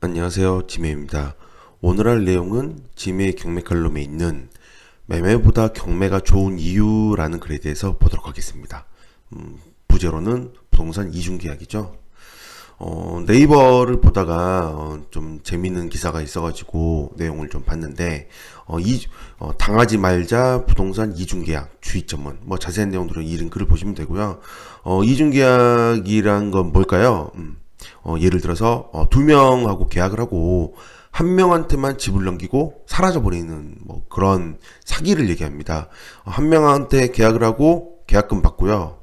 안녕하세요, 지매입니다. 오늘 할 내용은 지매의 경매 칼럼에 있는 매매보다 경매가 좋은 이유라는 글에 대해서 보도록 하겠습니다. 부제로는 부동산 이중계약이죠. 네이버를 보다가 좀 재밌는 기사가 있어가지고 내용을 좀 봤는데 당하지 말자 부동산 이중계약 주의점은 뭐 자세한 내용들은 이런 글을 보시면 되고요. 이중계약이란 건 뭘까요? 예를 들어서 두 명하고 계약을 하고 한 명한테만 집을 넘기고 사라져버리는 뭐 그런 사기를 얘기합니다. 한 명한테 계약을 하고 계약금 받고요.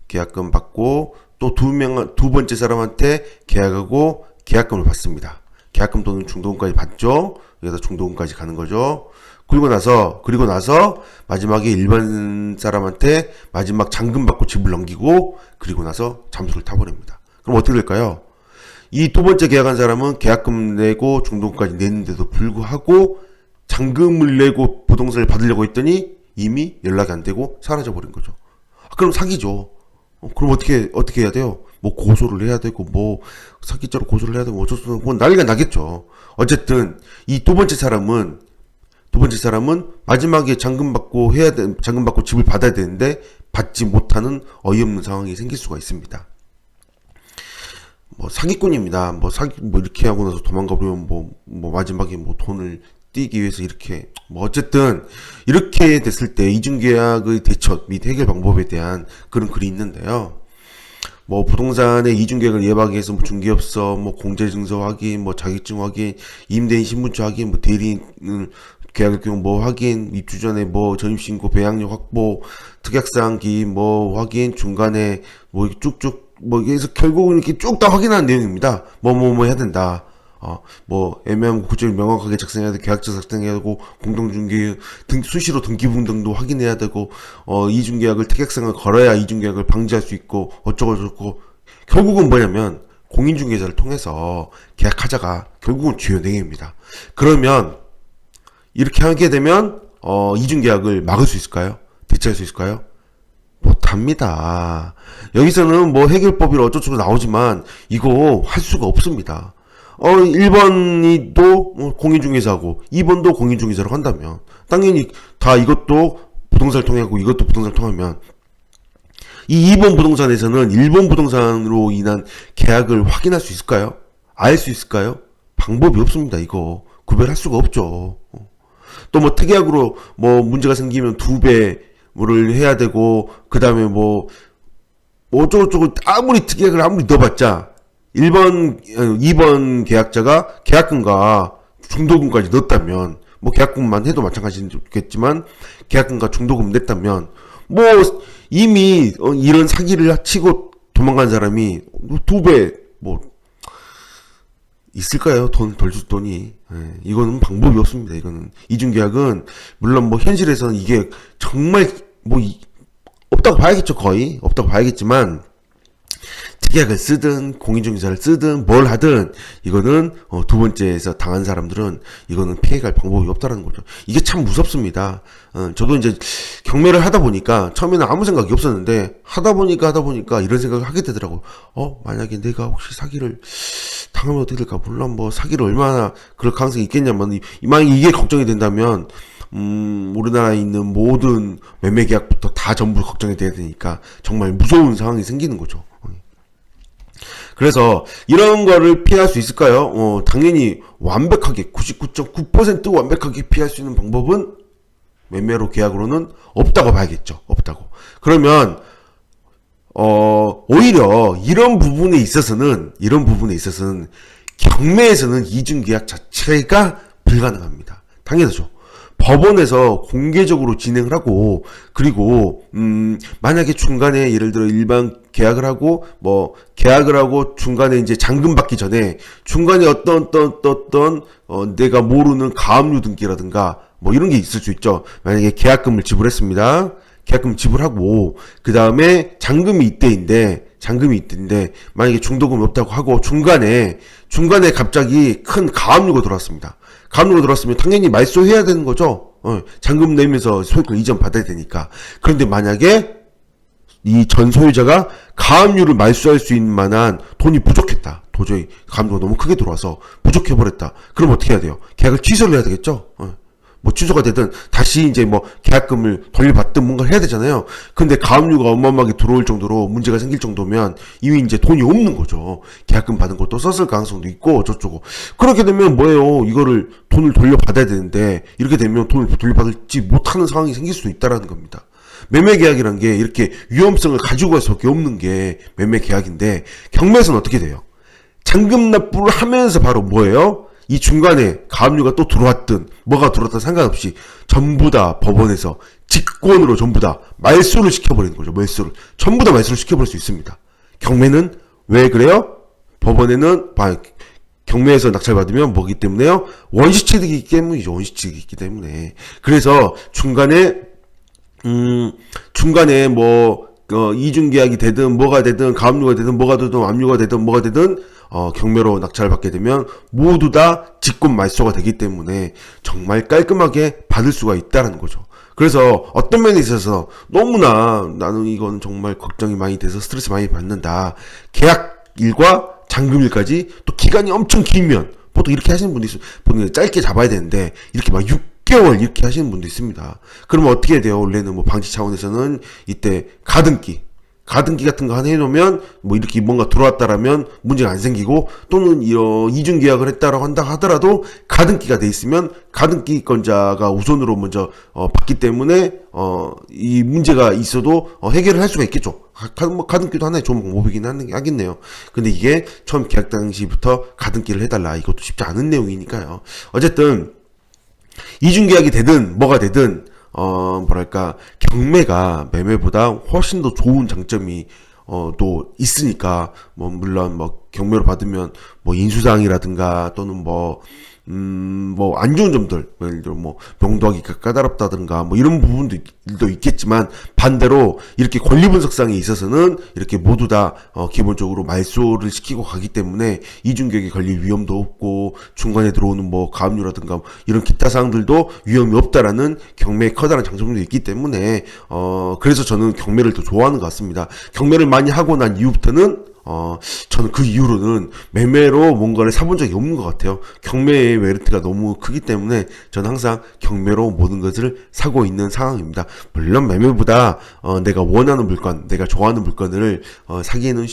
계약금 받고 또 두 번째 사람한테 계약하고 계약금을 받습니다. 계약금 또는 중도금까지 받죠. 여기서 중도금까지 가는 거죠. 그리고 나서 마지막에 일반 사람한테 마지막 잔금 받고 집을 넘기고 그리고 나서 잠수를 타버립니다. 그럼 어떻게 될까요? 이 두 번째 계약한 사람은 계약금 내고 중도금까지 냈는데도 불구하고 잔금을 내고 부동산을 받으려고 했더니 이미 연락이 안 되고 사라져버린 거죠. 그럼 사기죠. 그럼 어떻게 해야 돼요? 뭐 고소를 해야 되고 뭐 사기죄로 고소를 해야 되고 어쩔 수 없고 뭐 난리가 나겠죠. 어쨌든 이 두 번째 사람은 마지막에 잔금 받고 집을 받아야 되는데 받지 못하는 어이없는 상황이 생길 수가 있습니다. 뭐 사기꾼입니다. 뭐 이렇게 하고 나서 도망가 버리면 뭐 마지막에 뭐 돈을 띄기 위해서 이렇게 뭐 어쨌든 이렇게 됐을 때 이중계약의 대처 및 해결 방법에 대한 그런 글이 있는데요. 뭐 부동산의 이중계약을 예방하기 위해서 뭐 중개업소, 뭐 공제증서 확인, 뭐 자격증 확인, 임대인 신분증 확인, 뭐 대리인을 계약할 경우 뭐 확인, 입주 전에 뭐 전입신고, 배양력 확보, 특약사항 기입 뭐 확인, 중간에 뭐 쭉쭉 뭐 여기서 결국은 이렇게 쭉 다 확인하는 내용입니다. 뭐 해야 된다. 뭐 애매한 구조를 명확하게 작성해야 되고 계약서 작성해야 되고 공동중개 수시로 등기부분 등도 확인해야 되고 이중계약을 특약상을 걸어야 이중계약을 방지할 수 있고 어쩌고 결국은 뭐냐면 공인중개사를 통해서 계약하자가 결국은 주요 내용입니다. 그러면 이렇게 하게 되면 이중계약을 막을 수 있을까요? 대체할 수 있을까요? 못합니다. 여기서는 뭐 해결법이 어쩌고저쩌고 나오지만 이거 할 수가 없습니다. 1번이도 공인중개사고 2번도 공인중개사로 한다면 당연히 다 이것도 부동산을 통하고 이것도 부동산을 통하면 이 2번 부동산에서는 1번 부동산으로 인한 계약을 확인할 수 있을까요? 알 수 있을까요? 방법이 없습니다. 이거 구별할 수가 없죠. 또 뭐 특약으로 뭐 문제가 생기면 2배를 해야 되고 그 다음에 뭐 어쩌고저쩌고 아무리 특약을 아무리 넣어봤자 2번 계약자가 계약금과 중도금까지 넣었다면 뭐 계약금만 해도 마찬가지겠지만 계약금과 중도금 냈다면 뭐 이미 이런 사기를 치고 도망간 사람이 2배 뭐 있을까요? 덜 줄 돈이. 이거는 방법이 없습니다. 이거는 이중계약은 물론 뭐 현실에서는 이게 정말 뭐 없다고 봐야겠죠. 거의 없다고 봐야겠지만 특약을 쓰든 공인중개사를 쓰든 뭘 하든 이거는 두 번째에서 당한 사람들은 이거는 피해갈 방법이 없다라는 거죠. 이게 참 무섭습니다. 저도 이제 경매를 하다 보니까 처음에는 아무 생각이 없었는데 하다 보니까 이런 생각을 하게 되더라고요. 만약에 내가 혹시 사기를 당하면 어떻게 될까? 물론 뭐 사기를 얼마나 그럴 가능성이 있겠냐면 만약에 이게 걱정이 된다면 우리나라에 있는 모든 매매 계약부터 다 전부 걱정이 돼야 되니까 정말 무서운 상황이 생기는 거죠. 그래서 이런 거를 피할 수 있을까요? 당연히 완벽하게 99.9% 완벽하게 피할 수 있는 방법은 매매로 계약으로는 없다고 봐야겠죠. 없다고. 그러면 오히려 이런 부분에 있어서는 경매에서는 이중계약 자체가 불가능합니다. 당연하죠. 법원에서 공개적으로 진행을 하고 그리고 만약에 중간에 예를 들어 일반 계약을 하고 중간에 이제 잔금 받기 전에 중간에 어떤 내가 모르는 가압류 등기라든가 뭐 이런 게 있을 수 있죠. 만약에 계약금을 지불했습니다. 계약금 지불하고 그 다음에 잔금이 이때인데 만약에 중도금이 없다고 하고 중간에 갑자기 큰 가압류가 들어왔습니다. 가압류가 들어왔으면 당연히 말소해야 되는 거죠. 잔금 내면서 소유권 이전 받아야 되니까. 그런데 만약에 이 전 소유자가 가압류를 말소할 수 있는 만한 돈이 부족했다. 도저히 가압류가 너무 크게 들어와서 부족해버렸다. 그럼 어떻게 해야 돼요? 계약을 취소를 해야 되겠죠? 뭐 취소가 되든 다시 이제 뭐 계약금을 돌려받든 뭔가 해야 되잖아요. 근데 가압류가 어마어마하게 들어올 정도로 문제가 생길 정도면 이미 이제 돈이 없는 거죠. 계약금 받은 것도 썼을 가능성도 있고 어쩌고. 그렇게 되면 뭐예요? 이거를 돈을 돌려받아야 되는데 이렇게 되면 돈을 돌려받지 못하는 상황이 생길 수도 있다라는 겁니다. 매매 계약이란 게 이렇게 위험성을 가지고 갈 수밖에 없는 게 매매 계약인데 경매에서는 어떻게 돼요? 잔금 납부를 하면서 바로 뭐예요? 이 중간에 가압류가 또 들어왔든 뭐가 들어왔든 상관없이 전부 다 법원에서 직권으로 전부 다 말소를 시켜버리는 거죠. 말소를 전부 다 말소를 시켜버릴 수 있습니다. 경매는 왜 그래요? 법원에는 경매에서 낙찰받으면 뭐기 때문에요? 원시취득이 있기 때문이죠. 원시취득이 있기 때문에. 그래서 중간에 뭐 이중계약이 되든 뭐가 되든 가압류가 되든 뭐가 되든 압류가 되든 뭐가 되든 경매로 낙찰을 받게 되면 모두 다 직권 말소가 되기 때문에 정말 깔끔하게 받을 수가 있다는 거죠. 그래서 어떤 면에 있어서 너무나 나는 이건 정말 걱정이 많이 돼서 스트레스 많이 받는다. 계약일과 잔금일까지 또 기간이 엄청 길면 보통 이렇게 하시는 분도 있어요. 보통 짧게 잡아야 되는데 이렇게 막 6개월 이렇게 하시는 분도 있습니다. 그러면 어떻게 해야 돼요? 원래는 뭐 방지 차원에서는 이때 가등기 같은 거 하나 해놓으면 뭐 이렇게 뭔가 들어왔다라면 문제가 안 생기고 또는 이중 계약을 했다라고 한다 하더라도 가등기가 돼 있으면 가등기권자가 우선으로 먼저 받기 때문에 이 문제가 있어도 해결을 할 수가 있겠죠. 가등기도 하나의 좋은 방법이긴 하겠네요. 근데 이게 처음 계약 당시부터 가등기를 해달라 이것도 쉽지 않은 내용이니까요. 어쨌든 이중계약이 되든 뭐가 되든 뭐랄까 경매가 매매보다 훨씬 더 좋은 장점이 또 있으니까 뭐 물론 뭐 경매로 받으면 뭐 인수사항이라든가 또는 뭐 안 좋은 점들, 예를 들어 뭐 명도하기가 까다롭다든가 뭐 이런 부분도 있겠지만 반대로 이렇게 권리 분석상에 있어서는 이렇게 모두 다 기본적으로 말소를 시키고 가기 때문에 이중계약에 걸릴 위험도 없고 중간에 들어오는 뭐 가압류라든가 이런 기타 사항들도 위험이 없다라는 경매의 커다란 장점도 있기 때문에 그래서 저는 경매를 더 좋아하는 것 같습니다. 경매를 많이 하고 난 이후부터는 저는 그 이후로는 매매로 뭔가를 사본 적이 없는 것 같아요. 경매의 메리트가 너무 크기 때문에 저는 항상 경매로 모든 것을 사고 있는 상황입니다. 물론 매매보다 내가 원하는 물건, 내가 좋아하는 물건을 사기에는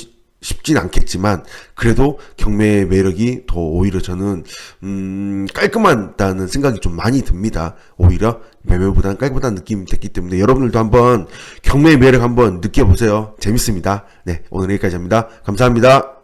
쉽진 않겠지만 그래도 경매의 매력이 더 오히려 저는 깔끔하다는 생각이 좀 많이 듭니다. 오히려 매매보다는 깔끔하다는 느낌이 됐기 때문에 여러분들도 한번 경매의 매력 한번 느껴보세요. 재밌습니다. 네, 오늘 여기까지 합니다. 감사합니다.